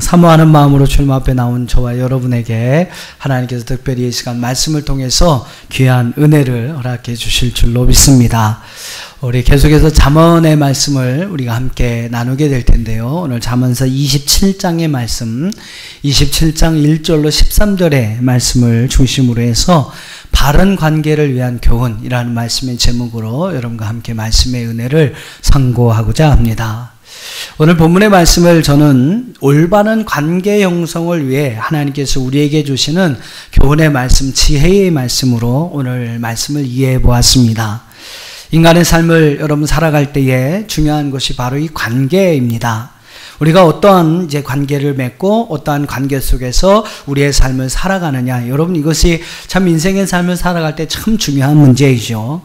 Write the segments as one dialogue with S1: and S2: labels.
S1: 사모하는 마음으로 주님 앞에 나온 저와 여러분에게 하나님께서 특별히 이 시간 말씀을 통해서 귀한 은혜를 허락해 주실 줄로 믿습니다. 우리 계속해서 잠언의 말씀을 우리가 함께 나누게 될 텐데요. 오늘 잠언서 27장의 말씀, 27장 1절로 13절의 말씀을 중심으로 해서 바른 관계를 위한 교훈이라는 말씀의 제목으로 여러분과 함께 말씀의 은혜를 상고하고자 합니다. 오늘 본문의 말씀을 저는 올바른 관계 형성을 위해 하나님께서 우리에게 주시는 교훈의 말씀, 지혜의 말씀으로 오늘 말씀을 이해해 보았습니다. 인간의 삶을 여러분 살아갈 때에 중요한 것이 바로 이 관계입니다. 우리가 어떠한 이제 관계를 맺고 어떠한 관계 속에서 우리의 삶을 살아가느냐, 여러분 이것이 참 인생의 삶을 살아갈 때 참 중요한 문제이죠.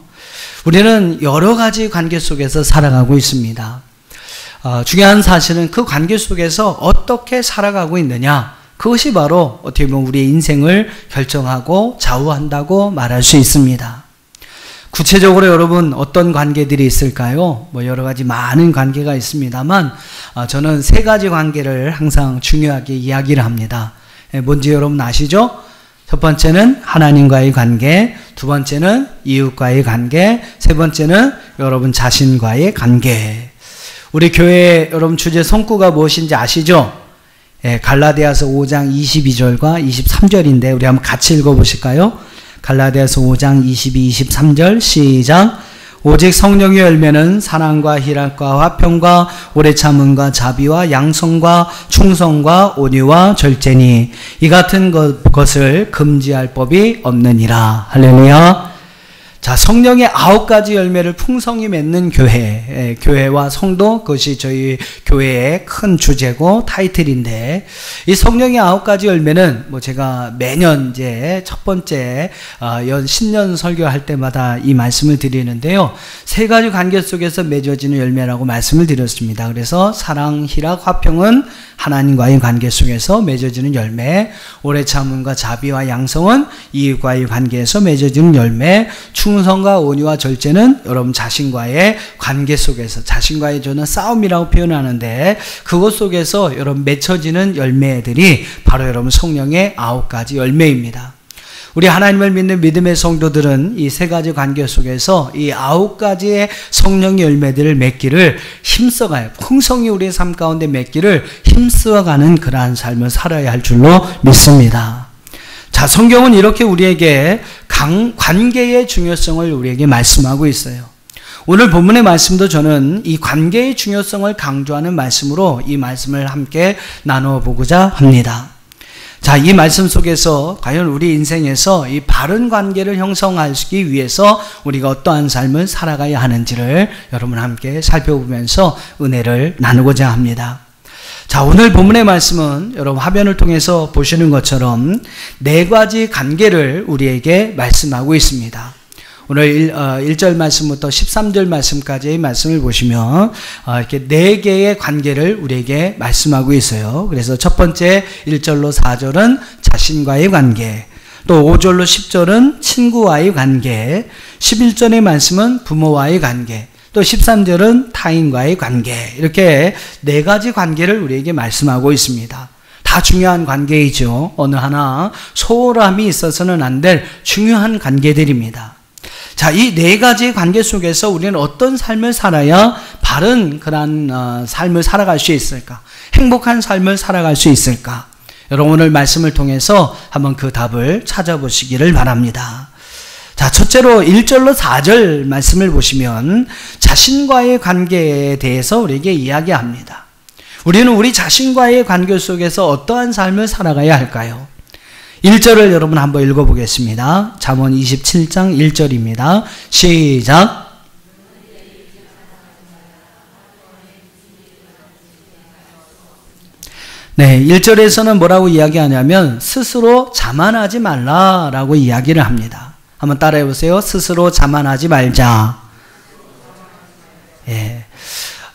S1: 우리는 여러 가지 관계 속에서 살아가고 있습니다. 중요한 사실은 그 관계 속에서 어떻게 살아가고 있느냐, 그것이 바로 어떻게 보면 우리의 인생을 결정하고 좌우한다고 말할 수 있습니다. 구체적으로 여러분 어떤 관계들이 있을까요? 여러 가지 많은 관계가 있습니다만 저는 세 가지 관계를 항상 중요하게 이야기를 합니다. 뭔지 여러분 아시죠? 첫 번째는 하나님과의 관계, 두 번째는 이웃과의 관계, 세 번째는 여러분 자신과의 관계. 우리 교회 여러분 주제 성구가 무엇인지 아시죠? 갈라디아서 5장 22절과 23절인데 우리 한번 같이 읽어보실까요? 갈라디아서 5장 22, 23절 시작. 오직 성령의 열매는 사랑과 희락과 화평과 오래 참음과 자비와 양성과 충성과 온유와 절제니 이 같은 것을 금지할 법이 없느니라. 할렐루야. 자, 성령의 9가지 열매를 풍성히 맺는 교회, 교회와 성도, 그것이 저희 교회의 큰 주제고 타이틀인데, 이 성령의 9가지 열매는 제가 매년 이제 첫 번째 신년 설교할 때마다 이 말씀을 드리는데요. 세 가지 관계 속에서 맺어지는 열매라고 말씀을 드렸습니다. 그래서 사랑, 희락, 화평은 하나님과의 관계 속에서 맺어지는 열매, 오래 참음과 자비와 양성은 이웃과의 관계에서 맺어지는 열매, 충성과 온유와 절제는 여러분 자신과의 관계 속에서, 자신과의 저는 싸움이라고 표현하는데 그것 속에서 여러분 맺혀지는 열매들이 바로 여러분 성령의 9가지 열매입니다. 우리 하나님을 믿는 믿음의 성도들은 이 세 가지 관계 속에서 이 9가지의 성령의 열매들을 맺기를 힘써가요. 풍성히 우리의 삶 가운데 맺기를 힘써가는 그러한 삶을 살아야 할 줄로 믿습니다. 자, 성경은 이렇게 우리에게 관계의 중요성을 우리에게 말씀하고 있어요. 오늘 본문의 말씀도 저는 이 관계의 중요성을 강조하는 말씀으로 이 말씀을 함께 나눠보고자 합니다. 자, 이 말씀 속에서 과연 우리 인생에서 이 바른 관계를 형성하기 위해서 우리가 어떠한 삶을 살아가야 하는지를 여러분 함께 살펴보면서 은혜를 나누고자 합니다. 자, 오늘 본문의 말씀은 여러분 화면을 통해서 보시는 것처럼 네 가지 관계를 우리에게 말씀하고 있습니다. 오늘 1절 말씀부터 13절 말씀까지의 말씀을 보시면 이렇게 네 개의 관계를 우리에게 말씀하고 있어요. 그래서 첫 번째 1절로 4절은 자신과의 관계, 또 5절로 10절은 친구와의 관계, 11절의 말씀은 부모와의 관계, 또 13절은 타인과의 관계, 이렇게 네 가지 관계를 우리에게 말씀하고 있습니다. 다 중요한 관계이죠. 어느 하나 소홀함이 있어서는 안 될 중요한 관계들입니다. 자, 이 네 가지 관계 속에서 우리는 어떤 삶을 살아야 바른 그런 삶을 살아갈 수 있을까? 행복한 삶을 살아갈 수 있을까? 여러분 오늘 말씀을 통해서 한번 그 답을 찾아보시기를 바랍니다. 자, 첫째로 1절로 4절 말씀을 보시면 자신과의 관계에 대해서 우리에게 이야기합니다. 우리는 우리 자신과의 관계 속에서 어떠한 삶을 살아가야 할까요? 1절을 여러분 한번 읽어보겠습니다. 잠언 27장 1절입니다. 시작. 네, 1절에서는 뭐라고 이야기하냐면 스스로 자만하지 말라라고 이야기를 합니다. 한번 따라해 보세요. 스스로 자만하지 말자. 예.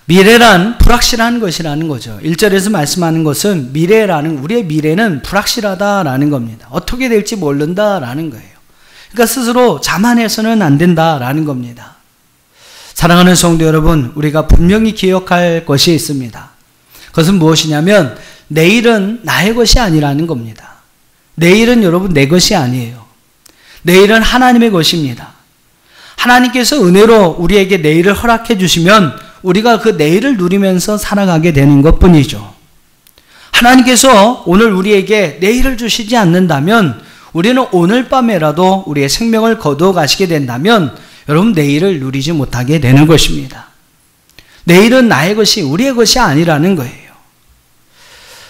S1: 미래란 불확실한 것이라는 거죠. 1절에서 말씀하는 것은 우리의 미래는 불확실하다라는 겁니다. 어떻게 될지 모른다라는 거예요. 그러니까 스스로 자만해서는 안 된다라는 겁니다. 사랑하는 성도 여러분, 우리가 분명히 기억할 것이 있습니다. 그것은 무엇이냐면 내일은 나의 것이 아니라는 겁니다. 내일은 여러분 내 것이 아니에요. 내일은 하나님의 것입니다. 하나님께서 은혜로 우리에게 내일을 허락해 주시면 우리가 그 내일을 누리면서 살아가게 되는 것뿐이죠. 하나님께서 오늘 우리에게 내일을 주시지 않는다면 우리는 오늘 밤에라도 우리의 생명을 거두어 가시게 된다면 여러분 내일을 누리지 못하게 되는 것입니다. 내일은 나의 것이 우리의 것이 아니라는 거예요.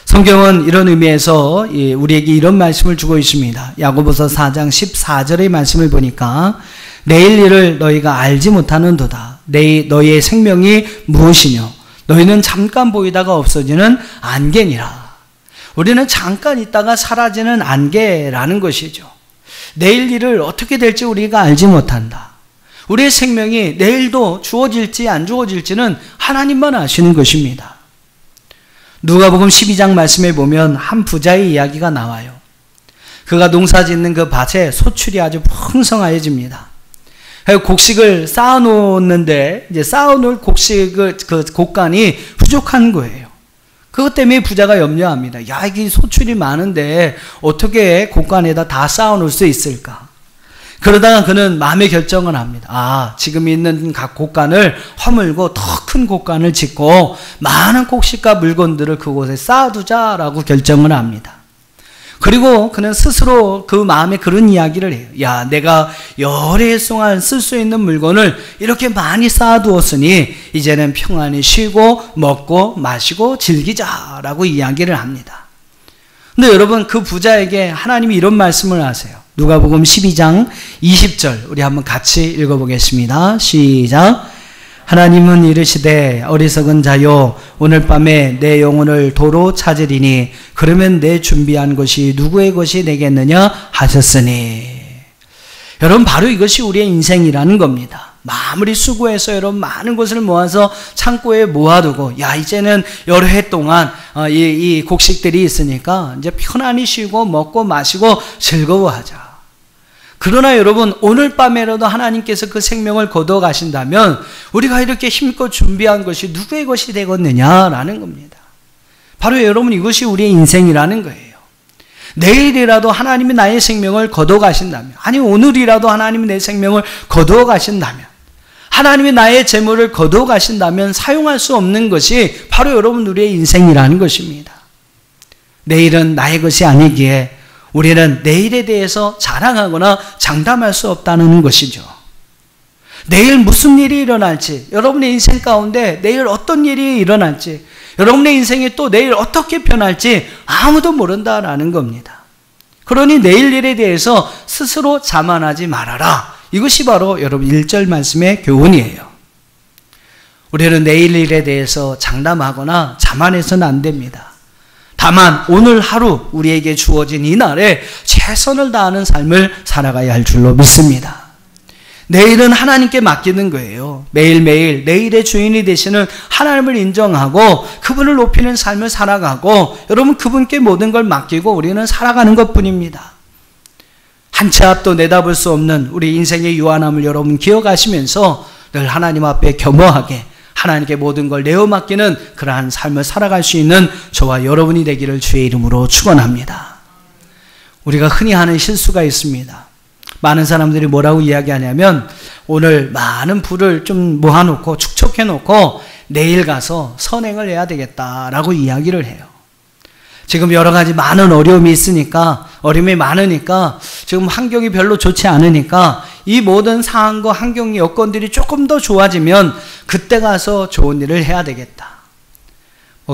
S1: 성경은 이런 의미에서 우리에게 이런 말씀을 주고 있습니다. 야고보서 4장 14절의 말씀을 보니까 내일 일을 너희가 알지 못하는도다. 너희의 생명이 무엇이뇨? 너희는 잠깐 보이다가 없어지는 안개니라. 우리는 잠깐 있다가 사라지는 안개라는 것이죠. 내일 일을 어떻게 될지 우리가 알지 못한다. 우리의 생명이 내일도 주어질지 안 주어질지는 하나님만 아시는 것입니다. 누가복음 12장 말씀에 보면 한 부자의 이야기가 나와요. 그가 농사 짓는 그 밭에 소출이 아주 풍성해집니다. 곡식을 쌓아놓는데 이제 쌓아놓을 곡식을 그 곡간이 부족한 거예요. 그것 때문에 부자가 염려합니다. 야, 이게 소출이 많은데 어떻게 곡간에다 다 쌓아놓을 수 있을까? 그러다가 그는 마음의 결정을 합니다. 지금 있는 각 곡간을 허물고 더 큰 곡간을 짓고 많은 곡식과 물건들을 그곳에 쌓아두자라고 결정을 합니다. 그리고 그는 스스로 그 마음에 그런 이야기를 해요. 야, 내가 여러 동안 쓸 수 있는 물건을 이렇게 많이 쌓아두었으니 이제는 평안히 쉬고 먹고 마시고 즐기자라고 이야기를 합니다. 근데 여러분 그 부자에게 하나님이 이런 말씀을 하세요. 누가복음 12장 20절 우리 한번 같이 읽어보겠습니다. 시작. 하나님은 이르시되 어리석은 자요 오늘 밤에 내 영혼을 도로 찾으리니 그러면 내 준비한 것이 누구의 것이 되겠느냐 하셨으니. 여러분 바로 이것이 우리의 인생이라는 겁니다. 아무리 수고해서 여러분 많은 것을 모아서 창고에 모아두고 야 이제는 여러 해 동안 이 곡식들이 있으니까 이제 편안히 쉬고 먹고 마시고 즐거워하자. 그러나 여러분 오늘 밤에라도 하나님께서 그 생명을 거두어 가신다면 우리가 이렇게 힘껏 준비한 것이 누구의 것이 되겠느냐라는 겁니다. 바로 여러분 이것이 우리의 인생이라는 거예요. 내일이라도 하나님이 나의 생명을 거두어 가신다면 아니 오늘이라도 하나님이 내 생명을 거두어 가신다면 하나님이 나의 재물을 거두어 가신다면 사용할 수 없는 것이 바로 여러분 우리의 인생이라는 것입니다. 내일은 나의 것이 아니기에 우리는 내일에 대해서 자랑하거나 장담할 수 없다는 것이죠. 내일 무슨 일이 일어날지, 여러분의 인생 가운데 내일 어떤 일이 일어날지, 여러분의 인생이 또 내일 어떻게 변할지 아무도 모른다라는 겁니다. 그러니 내일 일에 대해서 스스로 자만하지 말아라. 이것이 바로 여러분 1절 말씀의 교훈이에요. 우리는 내일 일에 대해서 장담하거나 자만해서는 안 됩니다. 다만 오늘 하루 우리에게 주어진 이 날에 최선을 다하는 삶을 살아가야 할 줄로 믿습니다. 내일은 하나님께 맡기는 거예요. 매일매일 내일의 주인이 되시는 하나님을 인정하고 그분을 높이는 삶을 살아가고 여러분 그분께 모든 걸 맡기고 우리는 살아가는 것뿐입니다. 한 치 앞도 내다볼 수 없는 우리 인생의 유한함을 여러분 기억하시면서 늘 하나님 앞에 겸허하게 하나님께 모든 걸 내어 맡기는 그러한 삶을 살아갈 수 있는 저와 여러분이 되기를 주의 이름으로 축원합니다. 우리가 흔히 하는 실수가 있습니다. 많은 사람들이 뭐라고 이야기하냐면 오늘 많은 부를 좀 모아놓고 축적해놓고 내일 가서 선행을 해야 되겠다라고 이야기를 해요. 지금 여러 가지 많은 어려움이 있으니까 어려움이 많으니까 지금 환경이 별로 좋지 않으니까 이 모든 상황과 환경 여건들이 조금 더 좋아지면 그때 가서 좋은 일을 해야 되겠다.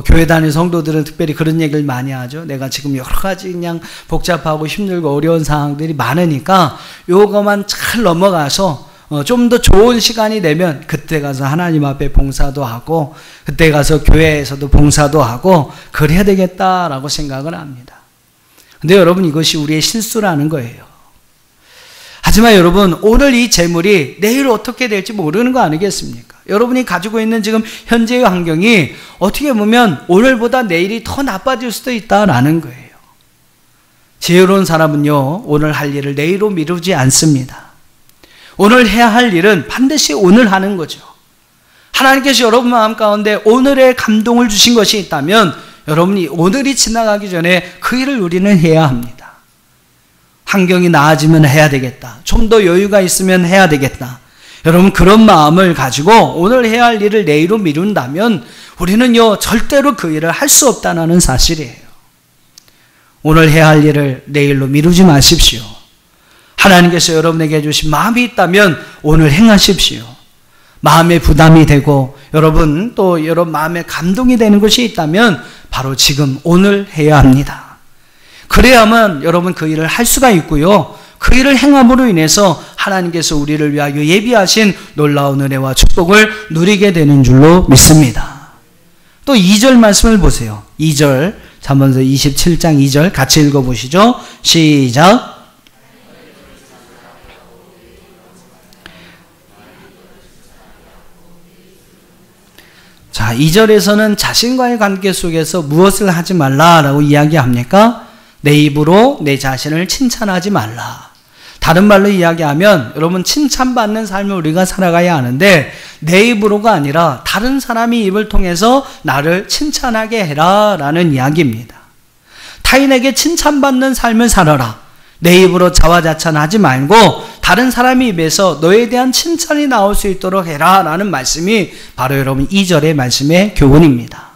S1: 교회 다니는 성도들은 특별히 그런 얘기를 많이 하죠. 내가 지금 여러 가지 그냥 복잡하고 힘들고 어려운 상황들이 많으니까 요거만 잘 넘어가서 좀 더 좋은 시간이 되면 그때 가서 하나님 앞에 봉사도 하고 그때 가서 교회에서도 봉사도 하고 그래야 되겠다라고 생각을 합니다. 근데 여러분 이것이 우리의 실수라는 거예요. 하지만 여러분 오늘 이 재물이 내일 어떻게 될지 모르는 거 아니겠습니까? 여러분이 가지고 있는 지금 현재의 환경이 어떻게 보면 오늘보다 내일이 더 나빠질 수도 있다라는 거예요. 지혜로운 사람은요 오늘 할 일을 내일로 미루지 않습니다. 오늘 해야 할 일은 반드시 오늘 하는 거죠. 하나님께서 여러분 마음 가운데 오늘의 감동을 주신 것이 있다면 여러분이 오늘이 지나가기 전에 그 일을 우리는 해야 합니다. 환경이 나아지면 해야 되겠다. 좀 더 여유가 있으면 해야 되겠다. 여러분 그런 마음을 가지고 오늘 해야 할 일을 내일로 미룬다면 우리는요 절대로 그 일을 할 수 없다는 사실이에요. 오늘 해야 할 일을 내일로 미루지 마십시오. 하나님께서 여러분에게 주신 마음이 있다면 오늘 행하십시오. 마음에 부담이 되고 여러분 또 여러분 마음에 감동이 되는 것이 있다면 바로 지금 오늘 해야 합니다. 그래야만 여러분 그 일을 할 수가 있고요. 그 일을 행함으로 인해서 하나님께서 우리를 위하여 예비하신 놀라운 은혜와 축복을 누리게 되는 줄로 믿습니다. 또 2절 말씀을 보세요. 2절 잠언서 27장 2절 같이 읽어보시죠. 시작. 자, 2절에서는 자신과의 관계 속에서 무엇을 하지 말라라고 이야기합니까? 내 입으로 내 자신을 칭찬하지 말라. 다른 말로 이야기하면 여러분 칭찬받는 삶을 우리가 살아가야 하는데 내 입으로가 아니라 다른 사람이 입을 통해서 나를 칭찬하게 해라 라는 이야기입니다. 타인에게 칭찬받는 삶을 살아라. 내 입으로 자화자찬하지 말고 다른 사람의 입에서 너에 대한 칭찬이 나올 수 있도록 해라 라는 말씀이 바로 여러분 2절의 말씀의 교훈입니다.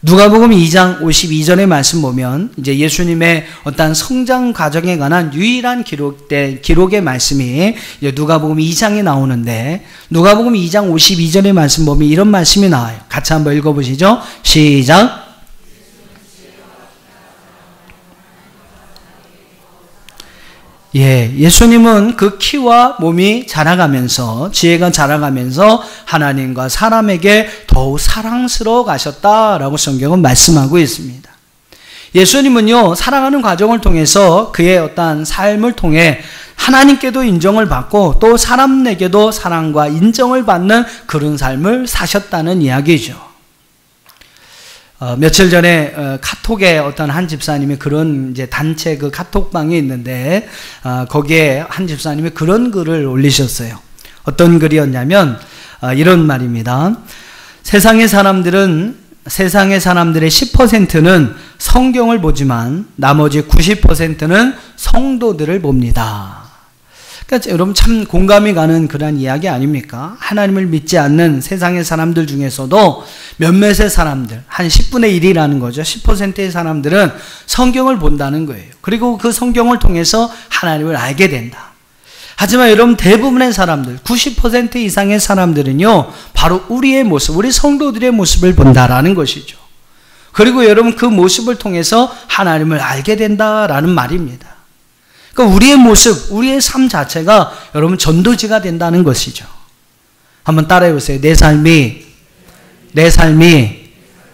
S1: 누가복음 2장 52절의 말씀 보면 이제 예수님의 어떤 성장 과정에 관한 유일한 기록의 말씀이 이제 누가복음 2장에 나오는데 누가복음 2장 52절의 말씀 보면 이런 말씀이 나와요. 같이 한번 읽어보시죠. 시작. 예수님은 그 키와 몸이 자라가면서 지혜가 자라가면서 하나님과 사람에게 더욱 사랑스러워 가셨다라고 성경은 말씀하고 있습니다. 예수님은요 살아가는 과정을 통해서 그의 어떠한 삶을 통해 하나님께도 인정을 받고 또 사람에게도 사랑과 인정을 받는 그런 삶을 사셨다는 이야기죠. 며칠 전에 카톡에 어떤 한 집사님이 그런 이제 단체 그 카톡방에 있는데 거기에 한 집사님이 그런 글을 올리셨어요. 어떤 글이었냐면 이런 말입니다. 세상의 사람들의 10%는 성경을 보지만 나머지 90%는 성도들을 봅니다. 그러니까 여러분 참 공감이 가는 그런 이야기 아닙니까? 하나님을 믿지 않는 세상의 사람들 중에서도 몇몇의 사람들, 한 10분의 1이라는 거죠. 10%의 사람들은 성경을 본다는 거예요. 그리고 그 성경을 통해서 하나님을 알게 된다. 하지만 여러분 대부분의 사람들, 90% 이상의 사람들은요, 바로 우리의 모습, 우리 성도들의 모습을 본다라는 것이죠. 그리고 여러분 그 모습을 통해서 하나님을 알게 된다라는 말입니다. 그러니까 우리의 모습, 우리의 삶 자체가 여러분 전도지가 된다는 것이죠. 한번 따라해 보세요. 내 삶이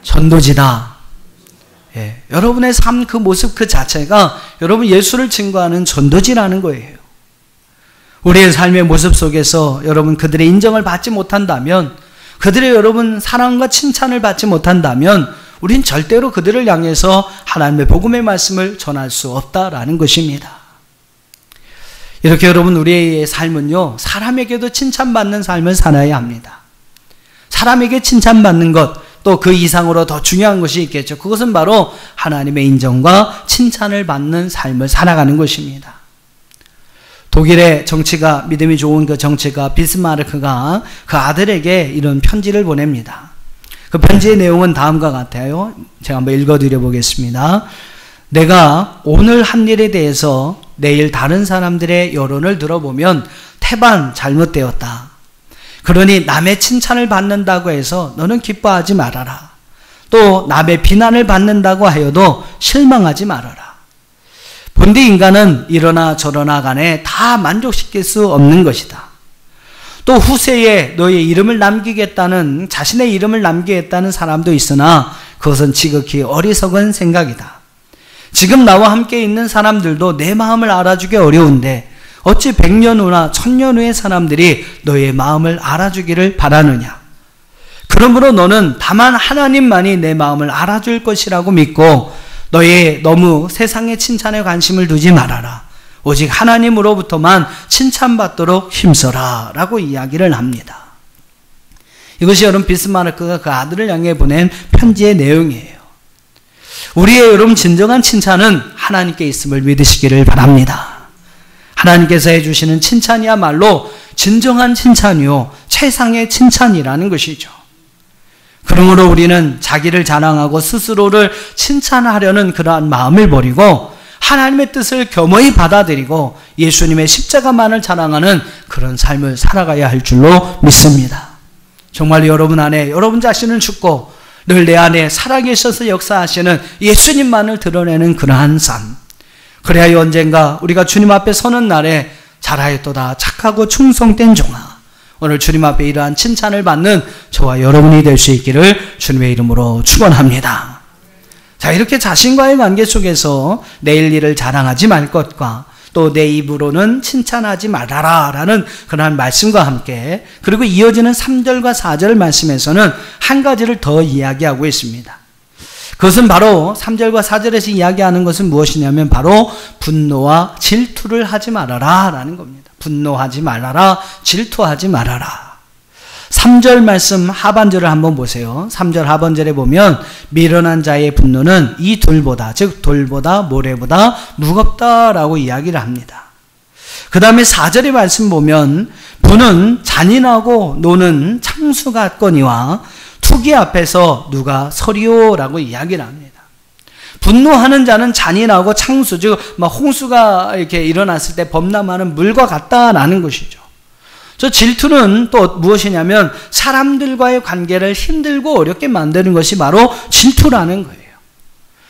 S1: 전도지다. 여러분의 삶 그 모습 그 자체가 여러분 예수를 증거하는 전도지라는 거예요. 우리의 삶의 모습 속에서 여러분 그들의 인정을 받지 못한다면, 그들의 여러분 사랑과 칭찬을 받지 못한다면 우린 절대로 그들을 향해서 하나님의 복음의 말씀을 전할 수 없다라는 것입니다. 이렇게 여러분 우리의 삶은요 사람에게도 칭찬받는 삶을 살아야 합니다. 사람에게 칭찬받는 것, 또 그 이상으로 더 중요한 것이 있겠죠. 그것은 바로 하나님의 인정과 칭찬을 받는 삶을 살아가는 것입니다. 독일의 정치가, 믿음이 좋은 그 정치가 비스마르크가 그 아들에게 이런 편지를 보냅니다. 그 편지의 내용은 다음과 같아요. 제가 한번 읽어드려 보겠습니다. 내가 오늘 한 일에 대해서 내일 다른 사람들의 여론을 들어보면 태반 잘못되었다. 그러니 남의 칭찬을 받는다고 해서 너는 기뻐하지 말아라. 또 남의 비난을 받는다고 하여도 실망하지 말아라. 본디 인간은 이러나 저러나 간에 다 만족시킬 수 없는 것이다. 또 후세에 너의 이름을 남기겠다는, 자신의 이름을 남기겠다는 사람도 있으나 그것은 지극히 어리석은 생각이다. 지금 나와 함께 있는 사람들도 내 마음을 알아주기 어려운데 어찌 100년 후나 1000년 후의 사람들이 너의 마음을 알아주기를 바라느냐. 그러므로 너는 다만 하나님만이 내 마음을 알아줄 것이라고 믿고 너의 너무 세상의 칭찬에 관심을 두지 말아라. 오직 하나님으로부터만 칭찬받도록 힘써라 라고 이야기를 합니다. 이것이 여러분 비스마르크가 그 아들을 향해 보낸 편지의 내용이에요. 우리의 여러분 진정한 칭찬은 하나님께 있음을 믿으시기를 바랍니다. 하나님께서 해주시는 칭찬이야말로 진정한 칭찬이요 최상의 칭찬이라는 것이죠. 그러므로 우리는 자기를 자랑하고 스스로를 칭찬하려는 그러한 마음을 버리고 하나님의 뜻을 겸허히 받아들이고 예수님의 십자가만을 자랑하는 그런 삶을 살아가야 할 줄로 믿습니다. 정말 여러분 안에 여러분 자신을 죽고 늘 내 안에 살아계셔서 역사하시는 예수님만을 드러내는 그러한 삶. 그래야 언젠가 우리가 주님 앞에 서는 날에 잘하였도다 착하고 충성된 종아, 오늘 주님 앞에 이러한 칭찬을 받는 저와 여러분이 될 수 있기를 주님의 이름으로 축원합니다. 자, 이렇게 자신과의 관계 속에서 내일 일을 자랑하지 말 것과 또 내 입으로는 칭찬하지 말아라 라는 그러한 말씀과 함께, 그리고 이어지는 3절과 4절 말씀에서는 한 가지를 더 이야기하고 있습니다. 그것은 바로 3절과 4절에서 이야기하는 것은 무엇이냐면 바로 분노와 질투를 하지 말아라 라는 겁니다. 분노하지 말아라, 질투하지 말아라. 3절 말씀 하반절을 한번 보세요. 3절 하반절에 보면 미련한 자의 분노는 이 돌보다, 즉 돌보다 모래보다 무겁다라고 이야기를 합니다. 그 다음에 4절의 말씀 보면 분은 잔인하고 노는 창수 같거니와 투기 앞에서 누가 서리오라고 이야기를 합니다. 분노하는 자는 잔인하고 창수, 즉 홍수가 이렇게 일어났을 때 범람하는 물과 같다라는 것이죠. 저 질투는 또 무엇이냐면 사람들과의 관계를 힘들고 어렵게 만드는 것이 바로 질투라는 거예요.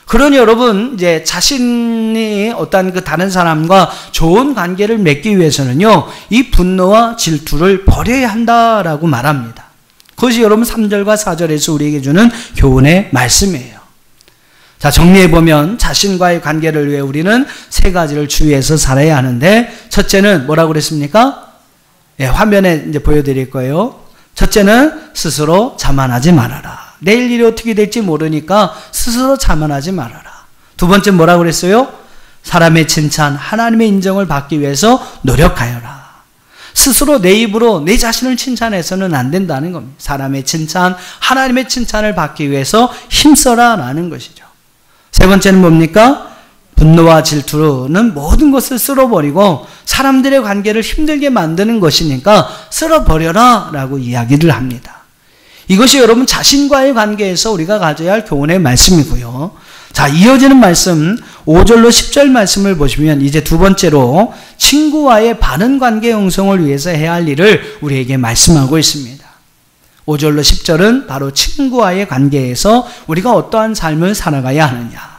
S1: 그러니 여러분, 이제 자신이 어떤 그 다른 사람과 좋은 관계를 맺기 위해서는요, 이 분노와 질투를 버려야 한다라고 말합니다. 그것이 여러분 3절과 4절에서 우리에게 주는 교훈의 말씀이에요. 자, 정리해보면 자신과의 관계를 위해 우리는 세 가지를 주의해서 살아야 하는데, 첫째는 뭐라고 그랬습니까? 예, 화면에 이제 보여드릴 거예요. 첫째는 스스로 자만하지 말아라. 내일 일이 어떻게 될지 모르니까 스스로 자만하지 말아라. 두 번째 뭐라고 그랬어요? 사람의 칭찬, 하나님의 인정을 받기 위해서 노력하여라. 스스로 내 입으로 내 자신을 칭찬해서는 안 된다는 겁니다. 사람의 칭찬, 하나님의 칭찬을 받기 위해서 힘써라 라는 것이죠. 세 번째는 뭡니까? 분노와 질투는 모든 것을 쓸어버리고 사람들의 관계를 힘들게 만드는 것이니까 쓸어버려라 라고 이야기를 합니다. 이것이 여러분 자신과의 관계에서 우리가 가져야 할 교훈의 말씀이고요. 자, 이어지는 말씀 5절로 10절 말씀을 보시면 이제 두 번째로 친구와의 바른 관계 형성을 위해서 해야 할 일을 우리에게 말씀하고 있습니다. 5절로 10절은 바로 친구와의 관계에서 우리가 어떠한 삶을 살아가야 하느냐.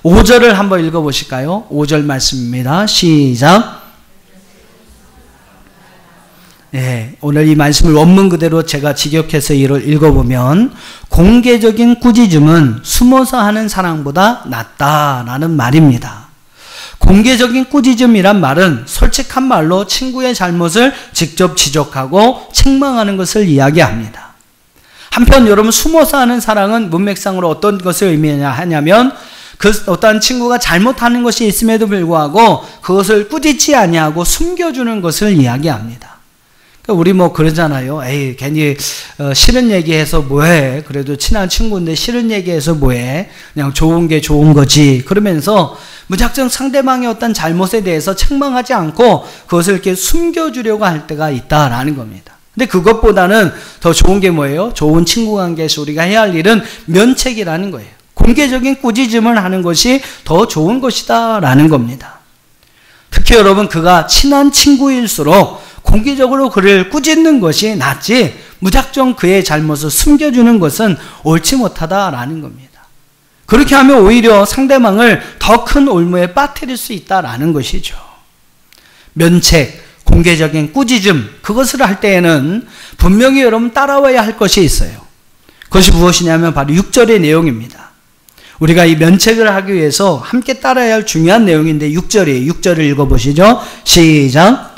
S1: 5절을 한번 읽어보실까요? 5절 말씀입니다. 시작. 네, 오늘 이 말씀을 원문 그대로 제가 직역해서 이를 읽어보면 공개적인 꾸짖음은 숨어서 하는 사랑보다 낫다라는 말입니다. 공개적인 꾸짖음이란 말은 솔직한 말로 친구의 잘못을 직접 지적하고 책망하는 것을 이야기합니다. 한편 여러분, 숨어서 하는 사랑은 문맥상으로 어떤 것을 의미하냐면 그 어떤 친구가 잘못하는 것이 있음에도 불구하고 그것을 꾸짖지 아니하고 숨겨주는 것을 이야기합니다. 그러니까 우리 뭐 그러잖아요. 에이, 괜히 싫은 얘기해서 뭐해. 그래도 친한 친구인데 싫은 얘기해서 뭐해. 그냥 좋은 게 좋은 거지. 그러면서 무작정 상대방의 어떤 잘못에 대해서 책망하지 않고 그것을 이렇게 숨겨주려고 할 때가 있다라는 겁니다. 근데 그것보다는 더 좋은 게 뭐예요? 좋은 친구 관계에서 우리가 해야 할 일은 면책이라는 거예요. 공개적인 꾸짖음을 하는 것이 더 좋은 것이다 라는 겁니다. 특히 여러분, 그가 친한 친구일수록 공개적으로 그를 꾸짖는 것이 낫지 무작정 그의 잘못을 숨겨주는 것은 옳지 못하다라는 겁니다. 그렇게 하면 오히려 상대방을 더 큰 올무에 빠뜨릴 수 있다라는 것이죠. 면책, 공개적인 꾸짖음, 그것을 할 때에는 분명히 여러분 따라와야 할 것이 있어요. 그것이 무엇이냐면 바로 6절의 내용입니다. 우리가 이 면책을 하기 위해서 함께 따라야 할 중요한 내용인데 6절이에요. 6절을 읽어보시죠. 시작.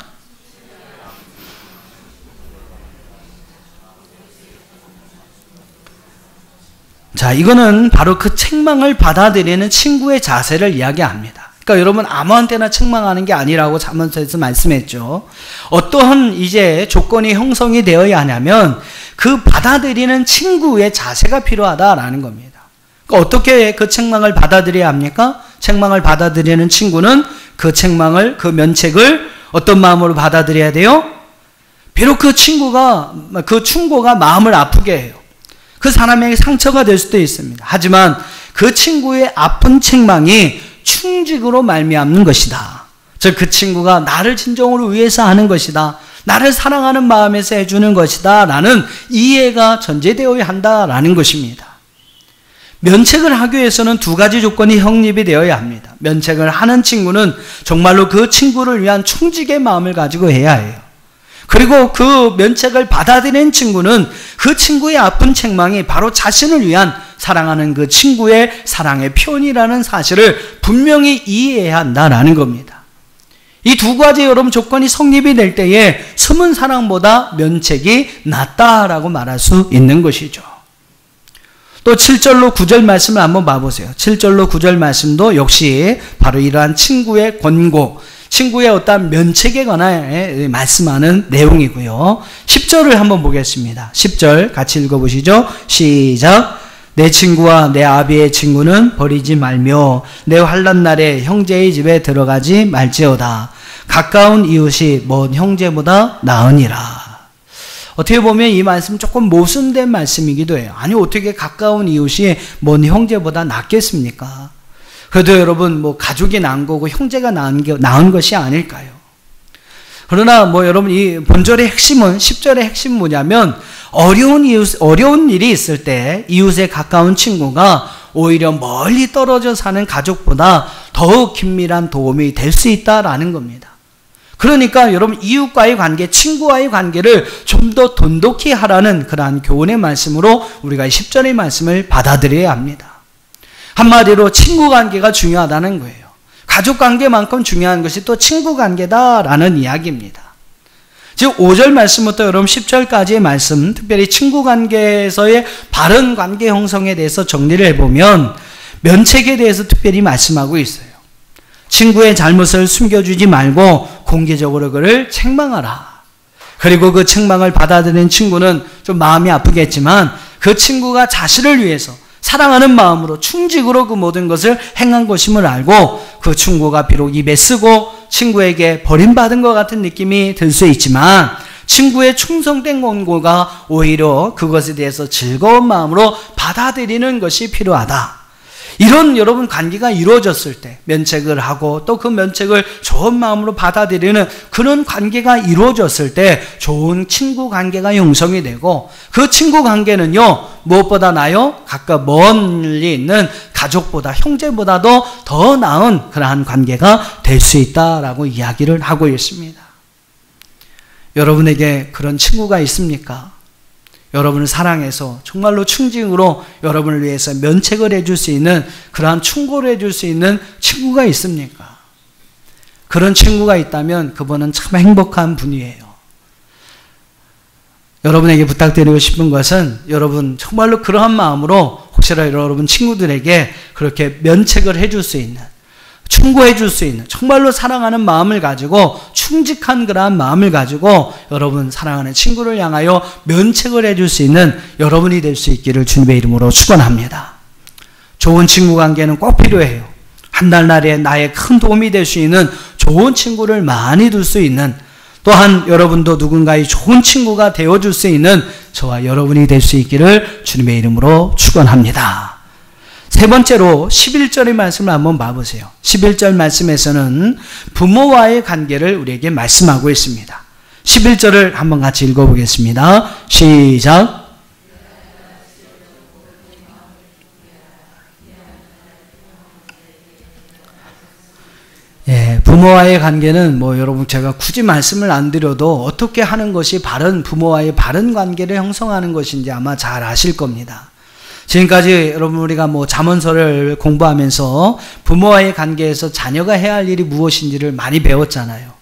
S1: 자, 이거는 바로 그 책망을 받아들이는 친구의 자세를 이야기합니다. 그러니까 여러분 아무한테나 책망하는 게 아니라고 잠언서에서 말씀했죠. 어떠한 이제 조건이 형성이 되어야 하냐면 그 받아들이는 친구의 자세가 필요하다라는 겁니다. 그러니까 어떻게 그 책망을 받아들여야 합니까? 책망을 받아들이는 친구는 그 책망을, 그 면책을 어떤 마음으로 받아들여야 돼요? 비록 그 친구가, 그 충고가 마음을 아프게 해요. 그 사람에게 상처가 될 수도 있습니다. 하지만 그 친구의 아픈 책망이 충직으로 말미암는 것이다. 즉 그 친구가 나를 진정으로 위해서 하는 것이다. 나를 사랑하는 마음에서 해주는 것이다. 라는 이해가 전제되어야 한다라는 것입니다. 면책을 하기 위해서는 두 가지 조건이 성립이 되어야 합니다. 면책을 하는 친구는 정말로 그 친구를 위한 충직의 마음을 가지고 해야 해요. 그리고 그 면책을 받아들이는 친구는 그 친구의 아픈 책망이 바로 자신을 위한 사랑하는 그 친구의 사랑의 표현이라는 사실을 분명히 이해해야 한다는 겁니다. 이 두 가지 여러분 조건이 성립이 될 때에 숨은 사랑보다 면책이 낫다라고 말할 수 있는 것이죠. 또 7절로 9절 말씀을 한번 봐보세요. 7절로 9절 말씀도 역시 바로 이러한 친구의 권고, 친구의 어떤 면책에 관해 말씀하는 내용이고요. 10절을 한번 보겠습니다. 10절 같이 읽어보시죠. 시작. 내 친구와 내 아비의 친구는 버리지 말며 내 환난 날에 형제의 집에 들어가지 말지어다. 가까운 이웃이 먼 형제보다 나으니라. 어떻게 보면 이 말씀 조금 모순된 말씀이기도 해요. 아니 어떻게 가까운 이웃이 먼 형제보다 낫겠습니까? 그래도 여러분 뭐 가족이 낳은 거고 형제가 낳은 것이 아닐까요? 그러나 뭐 여러분 이 본절의 핵심은 10절의 핵심은 뭐냐면 어려운 일이 있을 때 이웃에 가까운 친구가 오히려 멀리 떨어져 사는 가족보다 더욱 긴밀한 도움이 될 수 있다라는 겁니다. 그러니까 여러분 이웃과의 관계, 친구와의 관계를 좀 더 돈독히 하라는 그러한 교훈의 말씀으로 우리가 10절의 말씀을 받아들여야 합니다. 한마디로 친구 관계가 중요하다는 거예요. 가족 관계만큼 중요한 것이 또 친구 관계다라는 이야기입니다. 즉 5절 말씀부터 여러분 10절까지의 말씀, 특별히 친구 관계에서의 바른 관계 형성에 대해서 정리를 해보면 면책에 대해서 특별히 말씀하고 있어요. 친구의 잘못을 숨겨주지 말고 공개적으로 그를 책망하라. 그리고 그 책망을 받아들이는 친구는 좀 마음이 아프겠지만 그 친구가 자신을 위해서 사랑하는 마음으로 충직으로 그 모든 것을 행한 것임을 알고 그 친구가 비록 입에 쓰고 친구에게 버림받은 것 같은 느낌이 들 수 있지만 친구의 충성된 권고가 오히려 그것에 대해서 즐거운 마음으로 받아들이는 것이 필요하다. 이런 여러분 관계가 이루어졌을 때 면책을 하고 또 그 면책을 좋은 마음으로 받아들이는 그런 관계가 이루어졌을 때 좋은 친구 관계가 형성이 되고 그 친구 관계는요 무엇보다 나요? 각각 멀리 있는 가족보다 형제보다도 더 나은 그러한 관계가 될 수 있다라고 이야기를 하고 있습니다. 여러분에게 그런 친구가 있습니까? 여러분을 사랑해서 정말로 충직으로 여러분을 위해서 면책을 해줄 수 있는 그러한 충고를 해줄 수 있는 친구가 있습니까? 그런 친구가 있다면 그분은 참 행복한 분이에요. 여러분에게 부탁드리고 싶은 것은 여러분 정말로 그러한 마음으로 혹시라도 여러분 친구들에게 그렇게 면책을 해줄 수 있는 충고해 줄 수 있는 정말로 사랑하는 마음을 가지고 충직한 그러한 마음을 가지고 여러분 사랑하는 친구를 향하여 면책을 해줄 수 있는 여러분이 될 수 있기를 주님의 이름으로 축원합니다. 좋은 친구 관계는 꼭 필요해요. 한날날에 나의 큰 도움이 될 수 있는 좋은 친구를 많이 둘 수 있는 또한 여러분도 누군가의 좋은 친구가 되어줄 수 있는 저와 여러분이 될 수 있기를 주님의 이름으로 축원합니다. 세 번째로 11절의 말씀을 한번 봐보세요. 11절 말씀에서는 부모와의 관계를 우리에게 말씀하고 있습니다. 11절을 한번 같이 읽어보겠습니다. 시작. 예, 부모와의 관계는 뭐 여러분 제가 굳이 말씀을 안 드려도 어떻게 하는 것이 부모와의 바른 관계를 형성하는 것인지 아마 잘 아실 겁니다. 지금까지 여러분 우리가 뭐 잠언서를 공부하면서 부모와의 관계에서 자녀가 해야 할 일이 무엇인지를 많이 배웠잖아요.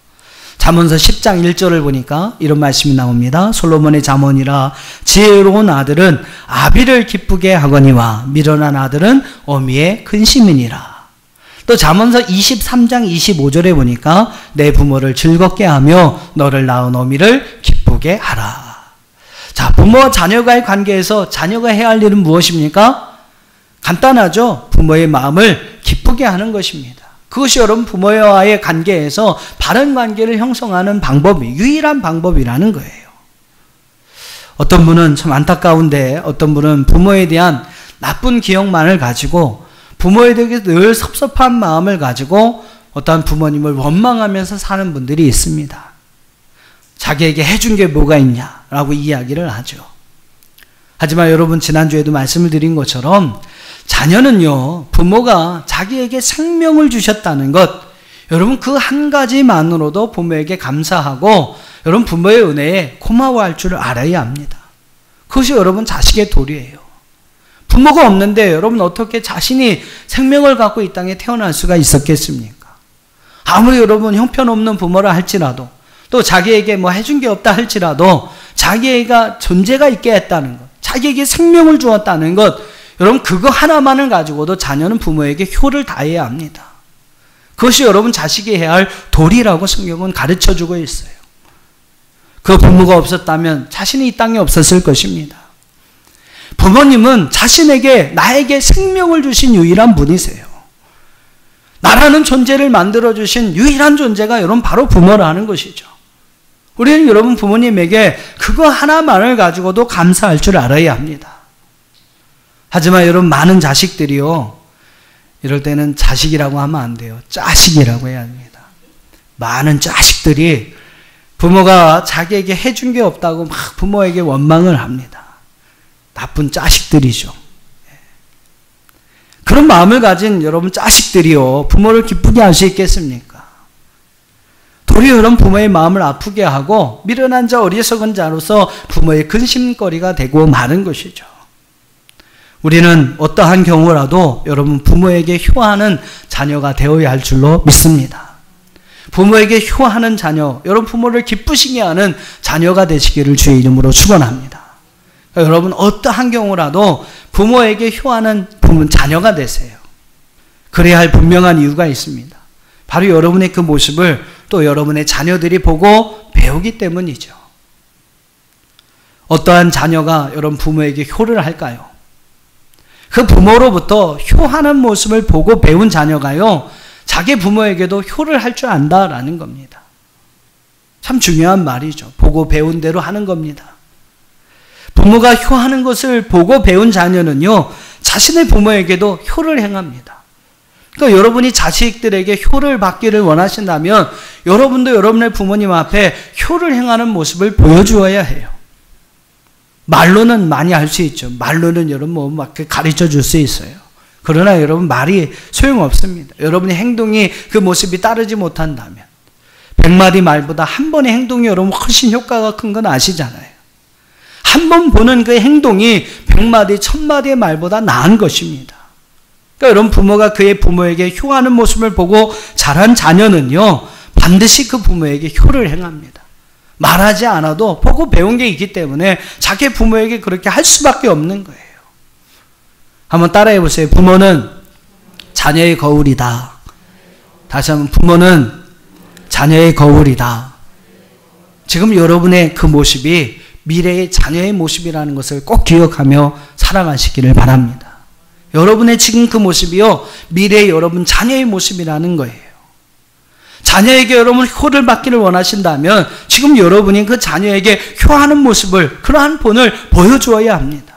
S1: 잠언서 10장 1절을 보니까 이런 말씀이 나옵니다. 솔로몬의 잠언이라 지혜로운 아들은 아비를 기쁘게 하거니와 미련한 아들은 어미의 근심이니라. 또 잠언서 23장 25절에 보니까 내 부모를 즐겁게 하며 너를 낳은 어미를 기쁘게 하라. 자, 부모와 자녀가의 관계에서 자녀가 해야 할 일은 무엇입니까? 간단하죠. 부모의 마음을 기쁘게 하는 것입니다. 그것이 여러분 부모와의 관계에서 바른 관계를 형성하는 방법이 유일한 방법이라는 거예요. 어떤 분은 참 안타까운데 어떤 분은 부모에 대한 나쁜 기억만을 가지고 부모에 대해 늘 섭섭한 마음을 가지고 어떠한 부모님을 원망하면서 사는 분들이 있습니다. 자기에게 해준 게 뭐가 있냐라고 이야기를 하죠. 하지만 여러분 지난주에도 말씀을 드린 것처럼 자녀는요 부모가 자기에게 생명을 주셨다는 것 여러분 그 한 가지만으로도 부모에게 감사하고 여러분 부모의 은혜에 고마워할 줄 알아야 합니다. 그것이 여러분 자식의 도리예요. 부모가 없는데 여러분 어떻게 자신이 생명을 갖고 이 땅에 태어날 수가 있었겠습니까? 아무리 여러분 형편없는 부모라 할지라도 또 자기에게 뭐 해준 게 없다 할지라도 자기가 존재가 있게 했다는 것, 자기에게 생명을 주었다는 것, 여러분 그거 하나만을 가지고도 자녀는 부모에게 효를 다해야 합니다. 그것이 여러분 자식이 해야 할 도리라고 성경은 가르쳐주고 있어요. 그 부모가 없었다면 자신이 이 땅에 없었을 것입니다. 부모님은 자신에게 나에게 생명을 주신 유일한 분이세요. 나라는 존재를 만들어주신 유일한 존재가 여러분 바로 부모라는 것이죠. 우리는 여러분 부모님에게 그거 하나만을 가지고도 감사할 줄 알아야 합니다. 하지만 여러분 많은 자식들이요 이럴 때는 자식이라고 하면 안 돼요. 짜식이라고 해야 합니다. 많은 자식들이 부모가 자기에게 해준 게 없다고 막 부모에게 원망을 합니다. 나쁜 자식들이죠. 그런 마음을 가진 여러분 자식들이요 부모를 기쁘게 할 수 있겠습니까? 도리어 여러분 부모의 마음을 아프게 하고 미련한 자 어리석은 자로서 부모의 근심거리가 되고 마는 것이죠. 우리는 어떠한 경우라도 여러분 부모에게 효하는 자녀가 되어야 할 줄로 믿습니다. 부모에게 효하는 자녀, 여러분 부모를 기쁘시게 하는 자녀가 되시기를 주의 이름으로 축원합니다. 그러니까 여러분 어떠한 경우라도 부모에게 효하는 자녀가 되세요. 그래야 할 분명한 이유가 있습니다. 바로 여러분의 그 모습을 또 여러분의 자녀들이 보고 배우기 때문이죠. 어떠한 자녀가 여러분 부모에게 효를 할까요? 그 부모로부터 효하는 모습을 보고 배운 자녀가요 자기 부모에게도 효를 할 줄 안다라는 겁니다. 참 중요한 말이죠. 보고 배운 대로 하는 겁니다. 부모가 효하는 것을 보고 배운 자녀는요 자신의 부모에게도 효를 행합니다. 그러니까 여러분이 자식들에게 효를 받기를 원하신다면 여러분도 여러분의 부모님 앞에 효를 행하는 모습을 보여주어야 해요. 말로는 많이 할 수 있죠. 말로는 여러분 막 가르쳐 줄 수 있어요. 그러나 여러분 말이 소용없습니다. 여러분의 행동이 그 모습이 따르지 못한다면 100마디 말보다 한 번의 행동이 여러분 훨씬 효과가 큰 건 아시잖아요. 한 번 보는 그 행동이 100마디, 1000마디의 말보다 나은 것입니다. 그러니까 여러분 부모가 그의 부모에게 효하는 모습을 보고 자란 자녀는요 반드시 그 부모에게 효를 행합니다. 말하지 않아도 보고 배운 게 있기 때문에 자기 부모에게 그렇게 할 수밖에 없는 거예요. 한번 따라해 보세요. 부모는 자녀의 거울이다. 다시 한번 부모는 자녀의 거울이다. 지금 여러분의 그 모습이 미래의 자녀의 모습이라는 것을 꼭 기억하며 살아가시기를 바랍니다. 여러분의 지금 그 모습이요 미래의 여러분 자녀의 모습이라는 거예요. 자녀에게 여러분 효를 받기를 원하신다면 지금 여러분이 그 자녀에게 효하는 모습을 그러한 본을 보여주어야 합니다.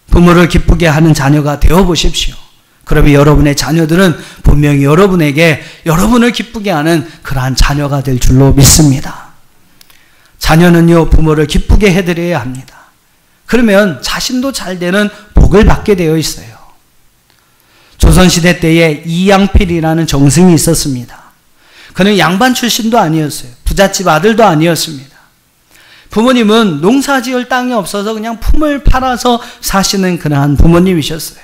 S1: 부모를 기쁘게 하는 자녀가 되어보십시오. 그러면 여러분의 자녀들은 분명히 여러분에게 여러분을 기쁘게 하는 그러한 자녀가 될 줄로 믿습니다. 자녀는요 부모를 기쁘게 해드려야 합니다. 그러면 자신도 잘 되는 복을 받게 되어 있어요. 조선시대 때에 이양필이라는 정승이 있었습니다. 그는 양반 출신도 아니었어요. 부잣집 아들도 아니었습니다. 부모님은 농사 지을 땅이 없어서 그냥 품을 팔아서 사시는 그러한 부모님이셨어요.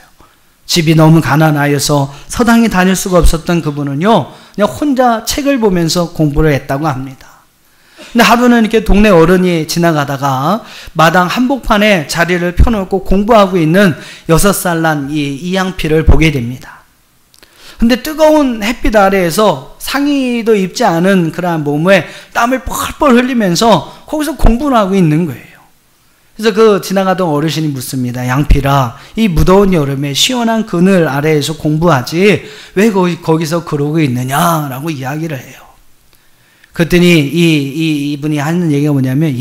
S1: 집이 너무 가난하여서 서당에 다닐 수가 없었던 그분은요 그냥 혼자 책을 보면서 공부를 했다고 합니다. 근데 하루는 이렇게 동네 어른이 지나가다가 마당 한복판에 자리를 펴놓고 공부하고 있는 6살 난 이 이양필을 보게 됩니다. 근데 뜨거운 햇빛 아래에서 상의도 입지 않은 그러한 몸에 땀을 뻘뻘 흘리면서 거기서 공부를 하고 있는 거예요. 그래서 그 지나가던 어르신이 묻습니다. 양필아, 이 무더운 여름에 시원한 그늘 아래에서 공부하지 왜 거기서 그러고 있느냐라고 이야기를 해요. 그랬더니 이분이 하는 얘기가 뭐냐면,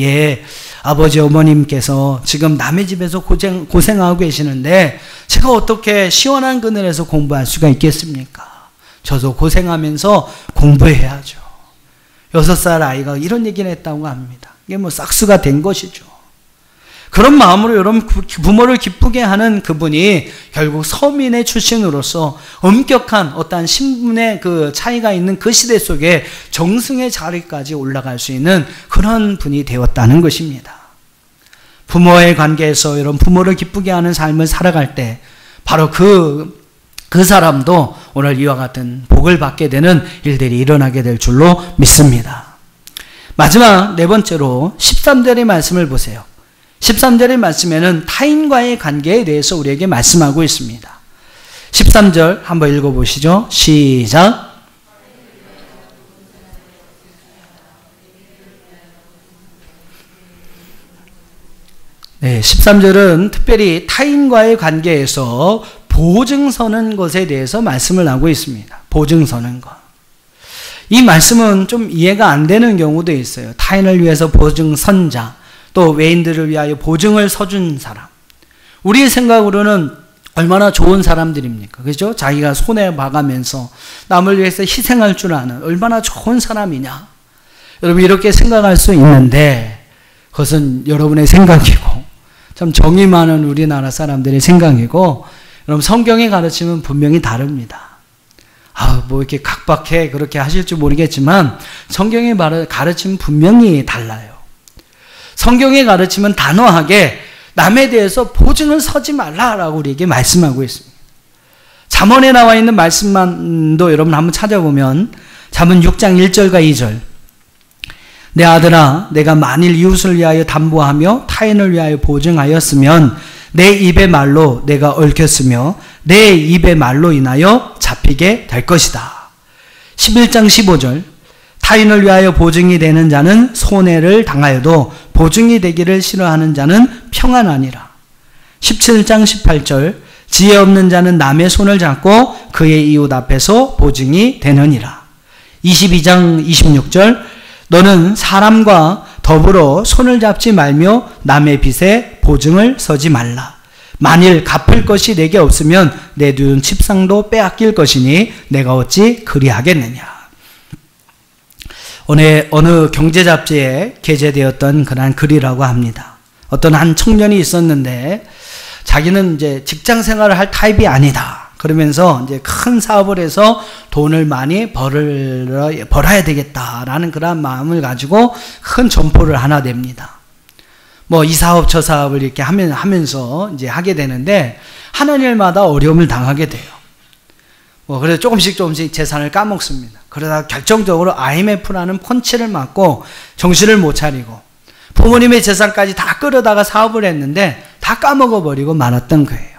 S1: 아버지 어머님께서 지금 남의 집에서 고생하고 계시는데 제가 어떻게 시원한 그늘에서 공부할 수가 있겠습니까? 저도 고생하면서 공부해야죠. 6살 아이가 이런 얘기를 했다고 합니다. 이게 뭐 싹수가 된 것이죠. 그런 마음으로 여러분 부모를 기쁘게 하는 그분이 결국 서민의 출신으로서 엄격한 어떠한 신분의 그 차이가 있는 그 시대 속에 정승의 자리까지 올라갈 수 있는 그런 분이 되었다는 것입니다. 부모의 관계에서 여러분 부모를 기쁘게 하는 삶을 살아갈 때 바로 그 사람도 오늘 이와 같은 복을 받게 되는 일들이 일어나게 될 줄로 믿습니다. 마지막 네 번째로 13절의 말씀을 보세요. 13절의 말씀에는 타인과의 관계에 대해서 우리에게 말씀하고 있습니다. 13절 한번 읽어보시죠. 시작. 네, 13절은 특별히 타인과의 관계에서 보증 서는 것에 대해서 말씀을 하고 있습니다. 보증 서는 것. 이 말씀은 좀 이해가 안 되는 경우도 있어요. 타인을 위해서 보증 선 자, 또 외인들을 위하여 보증을 서준 사람. 우리의 생각으로는 얼마나 좋은 사람들입니까? 그죠? 자기가 손해 봐가면서 남을 위해서 희생할 줄 아는 얼마나 좋은 사람이냐. 여러분 이렇게 생각할 수 있는데 그것은 여러분의 생각이고 참 정의 많은 우리나라 사람들의 생각이고 여러분 성경의 가르침은 분명히 다릅니다. 뭐 이렇게 각박해 그렇게 하실 줄 모르겠지만 성경의 가르침은 분명히 달라요. 성경의 가르침은 단호하게 남에 대해서 보증을 서지 말라라고 우리에게 말씀하고 있습니다. 잠언에 나와 있는 말씀만도 여러분 한번 찾아보면 잠언 6장 1절과 2절 내 아들아 내가 만일 이웃을 위하여 담보하며 타인을 위하여 보증하였으면 내 입의 말로 내가 얽혔으며 내 입의 말로 인하여 잡히게 될 것이다. 11장 15절 타인을 위하여 보증이 되는 자는 손해를 당하여도 보증이 되기를 싫어하는 자는 평안하니라. 17장 18절 지혜 없는 자는 남의 손을 잡고 그의 이웃 앞에서 보증이 되느니라. 22장 26절 너는 사람과 더불어 손을 잡지 말며 남의 빚에 보증을 서지 말라. 만일 갚을 것이 내게 없으면 내 둔 칩상도 빼앗길 것이니 내가 어찌 그리하겠느냐. 어느 경제 잡지에 게재되었던 그런 글이라고 합니다. 어떤 한 청년이 있었는데 자기는 이제 직장 생활을 할 타입이 아니다. 그러면서 이제 큰 사업을 해서 돈을 많이 벌어야 되겠다라는 그런 마음을 가지고 큰 점포를 하나 냅니다. 뭐 이 사업 저 사업을 이렇게 하면서 이제 하게 되는데 하는 일마다 어려움을 당하게 돼요. 그래서 조금씩 재산을 까먹습니다. 그러다 결정적으로 IMF라는 펀치를 맞고 정신을 못 차리고 부모님의 재산까지 다 끌어다가 사업을 했는데 다 까먹어버리고 말았던 거예요.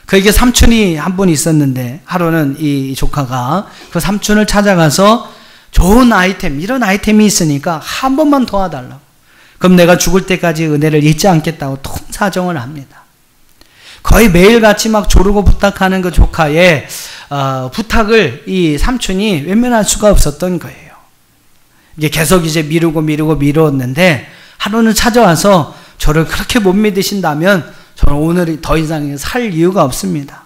S1: 그에게 삼촌이 한 분 있었는데 하루는 이 조카가 그 삼촌을 찾아가서 좋은 아이템, 이런 아이템이 있으니까 한 번만 도와달라고. 그럼 내가 죽을 때까지 은혜를 잊지 않겠다고 통사정을 합니다. 거의 매일같이 막 조르고 부탁하는 그 조카의 부탁을 이 삼촌이 외면할 수가 없었던 거예요. 이게 계속 이제 미루었는데 하루는 찾아와서 저를 그렇게 못 믿으신다면 저는 오늘 더 이상 살 이유가 없습니다.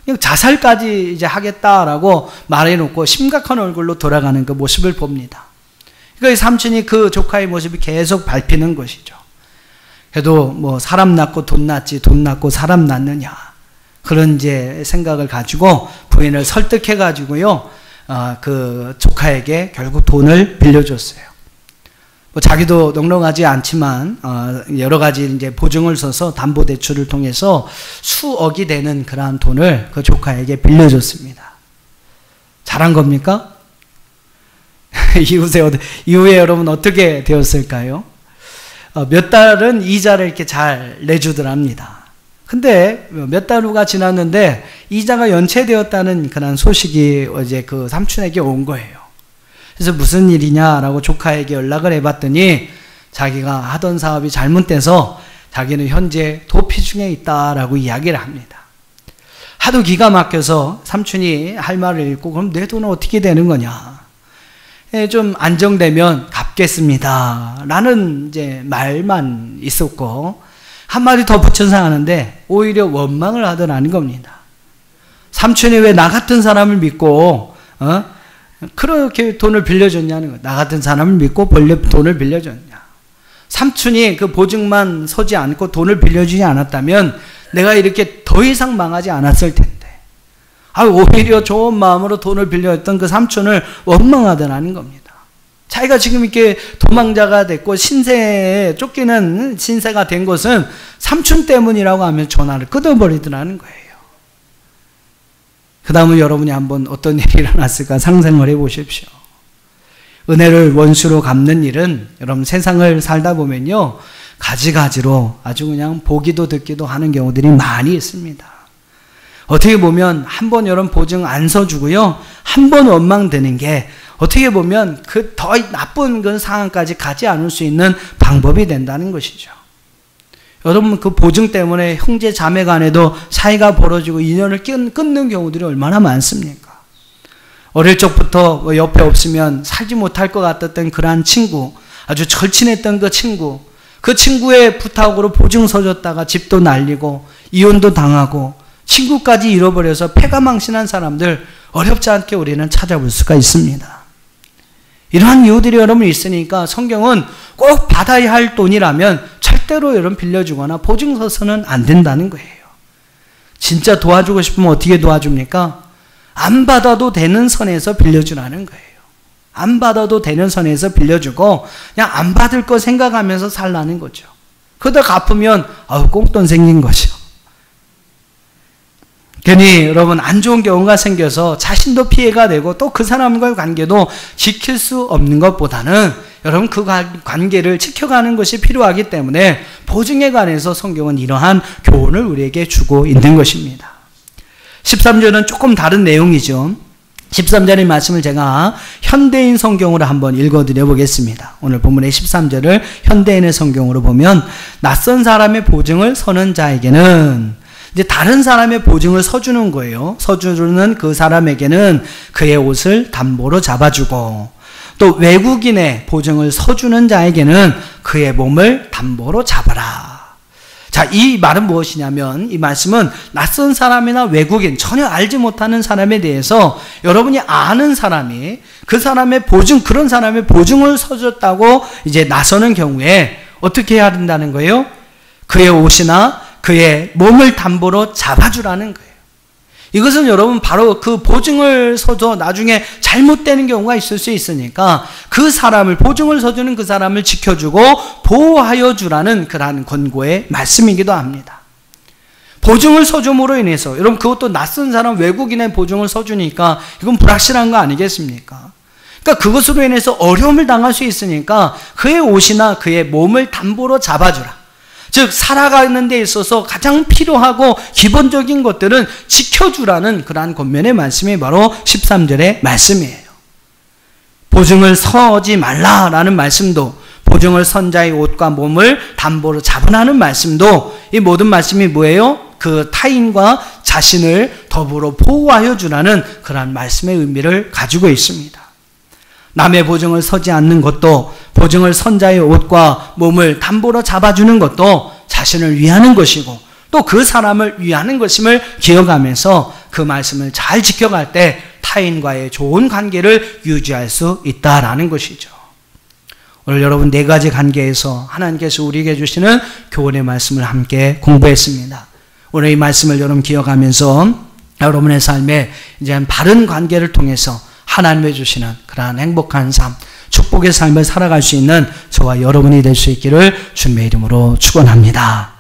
S1: 그냥 자살까지 이제 하겠다라고 말해놓고 심각한 얼굴로 돌아가는 그 모습을 봅니다. 그러니까 삼촌이 그 조카의 모습이 계속 밟히는 것이죠. 그래도 뭐 사람 낳고 돈 낳지 돈 낳고 사람 낳느냐 그런 이제 생각을 가지고 부인을 설득해 가지고요 그 조카에게 결국 돈을 빌려줬어요. 뭐 자기도 넉넉하지 않지만 여러 가지 이제 보증을 서서 담보 대출을 통해서 수억이 되는 그러한 돈을 그 조카에게 빌려줬습니다. 잘한 겁니까? 이후에 여러분 어떻게 되었을까요? 몇 달은 이자를 이렇게 잘 내주더랍니다. 근데 몇 달 후가 지났는데 이자가 연체되었다는 그런 소식이 어제 그 삼촌에게 온 거예요. 그래서 무슨 일이냐라고 조카에게 연락을 해봤더니 자기가 하던 사업이 잘못돼서 자기는 현재 도피 중에 있다라고 이야기를 합니다. 하도 기가 막혀서 삼촌이 할 말을 읽고 그럼 내 돈은 어떻게 되는 거냐? 좀 안정되면 갚겠습니다. 라는 이제 말만 있었고 한마디 더 붙여서 하는데 오히려 원망을 하더라는 겁니다. 삼촌이 왜 나 같은 사람을 믿고 그렇게 돈을 빌려줬냐는 거예요. 나 같은 사람을 믿고 돈을 빌려줬냐. 삼촌이 그 보증만 서지 않고 돈을 빌려주지 않았다면 내가 이렇게 더 이상 망하지 않았을 텐데. 오히려 좋은 마음으로 돈을 빌려줬던 그 삼촌을 원망하더라는 겁니다. 자기가 지금 이렇게 도망자가 됐고 신세에 쫓기는 신세가 된 것은 삼촌 때문이라고 하면 전화를 끊어버리더라는 거예요. 그 다음은 여러분이 한번 어떤 일이 일어났을까 상상을 해보십시오. 은혜를 원수로 갚는 일은 여러분 세상을 살다 보면요 가지가지로 아주 그냥 보기도 듣기도 하는 경우들이 많이 있습니다. 어떻게 보면 한 번 여러분 보증 안 서주고요 한 번 원망되는 게 어떻게 보면 그 더 나쁜 그 상황까지 가지 않을 수 있는 방법이 된다는 것이죠. 여러분 그 보증 때문에 형제 자매 간에도 사이가 벌어지고 인연을 끊는 경우들이 얼마나 많습니까? 어릴 적부터 옆에 없으면 살지 못할 것 같았던 그러한 친구, 아주 절친했던 그 친구의 부탁으로 보증 서줬다가 집도 날리고 이혼도 당하고 친구까지 잃어버려서 패가망신한 사람들 어렵지 않게 우리는 찾아볼 수가 있습니다. 이러한 이유들이 여러분 있으니까 성경은 꼭 받아야 할 돈이라면 절대로 여러분 빌려주거나 보증 서서는 안 된다는 거예요. 진짜 도와주고 싶으면 어떻게 도와줍니까? 안 받아도 되는 선에서 빌려주라는 거예요. 안 받아도 되는 선에서 빌려주고 그냥 안 받을 거 생각하면서 살라는 거죠. 그러다 갚으면 꽁돈 생긴 거죠. 괜히 여러분 안 좋은 경우가 생겨서 자신도 피해가 되고 또 그 사람과의 관계도 지킬 수 없는 것보다는 여러분 그 관계를 지켜가는 것이 필요하기 때문에 보증에 관해서 성경은 이러한 교훈을 우리에게 주고 있는 것입니다. 13절은 조금 다른 내용이죠. 13절의 말씀을 제가 현대인 성경으로 한번 읽어드려 보겠습니다. 오늘 본문의 13절을 현대인의 성경으로 보면 낯선 사람의 보증을 서는 자에게는 이제 다른 사람의 보증을 서주는 거예요. 서주는 그 사람에게는 그의 옷을 담보로 잡아주고 또 외국인의 보증을 서주는 자에게는 그의 몸을 담보로 잡아라. 자, 이 말은 무엇이냐면 이 말씀은 낯선 사람이나 외국인 전혀 알지 못하는 사람에 대해서 여러분이 아는 사람이 그 사람의 보증 그런 사람의 보증을 서줬다고 이제 나서는 경우에 어떻게 해야 된다는 거예요? 그의 옷이나 그의 몸을 담보로 잡아주라는 거예요. 이것은 여러분 바로 그 보증을 서서 나중에 잘못되는 경우가 있을 수 있으니까 그 사람을 보증을 서주는 그 사람을 지켜주고 보호하여 주라는 그러한 권고의 말씀이기도 합니다. 보증을 서줌으로 인해서 여러분 그것도 낯선 사람 외국인의 보증을 서주니까 이건 불확실한 거 아니겠습니까? 그러니까 그것으로 인해서 어려움을 당할 수 있으니까 그의 옷이나 그의 몸을 담보로 잡아주라. 즉 살아가는 데 있어서 가장 필요하고 기본적인 것들은 지켜주라는 그러한 권면의 말씀이 바로 13절의 말씀이에요. 보증을 서지 말라라는 말씀도 보증을 선 자의 옷과 몸을 담보로 잡으라는 말씀도 이 모든 말씀이 뭐예요? 그 타인과 자신을 더불어 보호하여 주라는 그러한 말씀의 의미를 가지고 있습니다. 남의 보증을 서지 않는 것도 보증을 선 자의 옷과 몸을 담보로 잡아주는 것도 자신을 위하는 것이고 또 그 사람을 위하는 것임을 기억하면서 그 말씀을 잘 지켜갈 때 타인과의 좋은 관계를 유지할 수 있다라는 것이죠. 오늘 여러분 네 가지 관계에서 하나님께서 우리에게 주시는 교훈의 말씀을 함께 공부했습니다. 오늘 이 말씀을 여러분 기억하면서 여러분의 삶에 이제 바른 관계를 통해서 하나님의 주시는 그러한 행복한 삶, 축복의 삶을 살아갈 수 있는 저와 여러분이 될 수 있기를 주님의 이름으로 축원합니다.